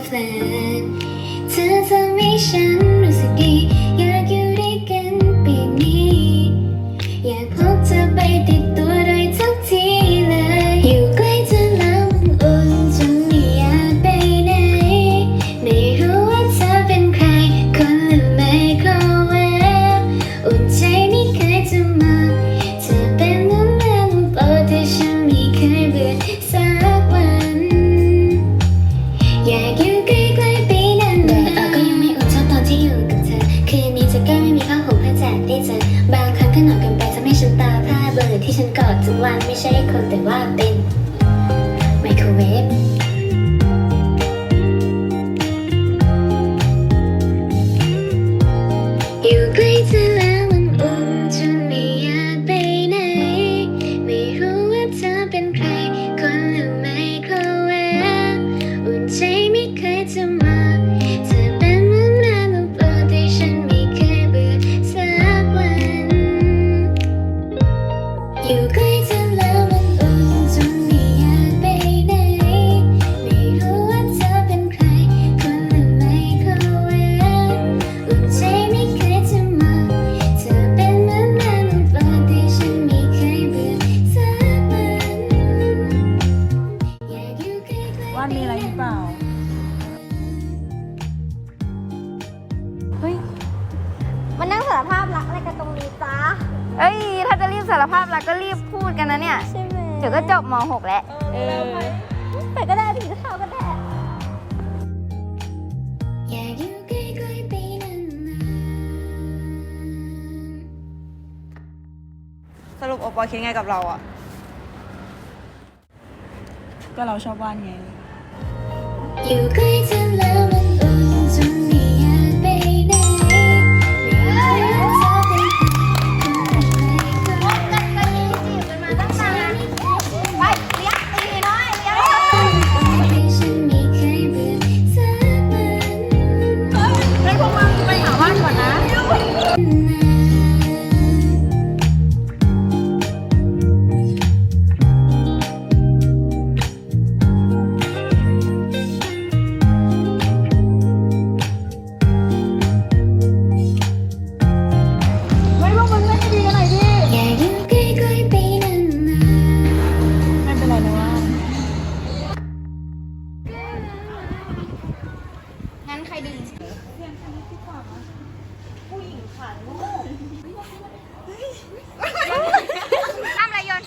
แฟนเธอทำให้ฉันรู้สึกดีอยากอยู่ด้วยกันปีนี้อยากพบเธอไปติดตัวโดยทุกทีเลยอยู่ใกล้เธอแล้วมันอุ่นจนไม่อยากไปไหนไม่รู้ว่าเธอเป็นใครคนหรือไมโครเวฟอุ่นใจไม่เคยจะมาเธอเป็นน้ำมันโปรดที่ฉันไม่เคยเบื่อสักวันอยากอยู่ใกล้ๆปีนั้นแต่ก็ยังไม่อุ่นเท่าตอนที่อยู่กับเธอคืนนี้จะแก้ไม่มีผ้าห่มผ้าแจกได้เจอบางครั้งก็หนาวเกินไปทำให้ฉันตาผ้าเบลอที่ฉันกอดทุกวันไม่ใช่คนแต่ว่าเป็นไมโครเวฟอยู่ใกล้เธอแล้วมันอุ่นจนไม่อยากไปไหนไม่รู้ว่าเธอเป็นใครคนหรือไมโครเวฟอุ่นใจไม่เคยจะมาเธอเป็นเหมือนน้ำโปรดที่ฉันไม่เคยเบื่อสักวันอยู่ใกล้เธอแล้วมันอุ่นจนไม่อยากไปไหนไม่รู้ว่าเธอเป็นใครคนหรือไมโครเวฟอุ่นใจไม่เคยจะมาเธอเป็นเหมือนน้ำโปรดที่ฉันไม่เคยเบื่อสักวันอยากอยู่ใกล้ๆ ว่านมีอะไรหรือเปล่า เฮ้ย มันนั่งสารภาพรักอะไรกันตรงนี้จ้า เอ้ย ถ้าจะรีบสารภาพรักก็รีบพูดกันนะเนี่ย ใช่ไหม เดี๋ยวก็จบม .6 แล้ว ไปก็ได้ถึงเช้าก็ได้ อยากอยู่ใกล้ๆไปนาน สรุปโอปอคิดไงกับเราอ่ะ ก็เราชอบว่านไง ๆอยู่ใกล้เธอแล้วมันอุ่นจนไม่อยากไปไหนไม่รู้ว่าเธอเป็นใครคนหรือไมโครเวฟ มาตั้งนานไปเลี้ยงตีน้อยเลี้ยง ที่ฉันไม่เคยเบื่อสักวัน ให้พวกมึงไปหาว่านก่อนนะ ไม่พวกมึงเล่นดีกันหน่อยดิ อยากอยู่ใกล้ๆไปนาน ไม่เป็นไรนะว่า งั้นใครดึง ห้ามอะไรยน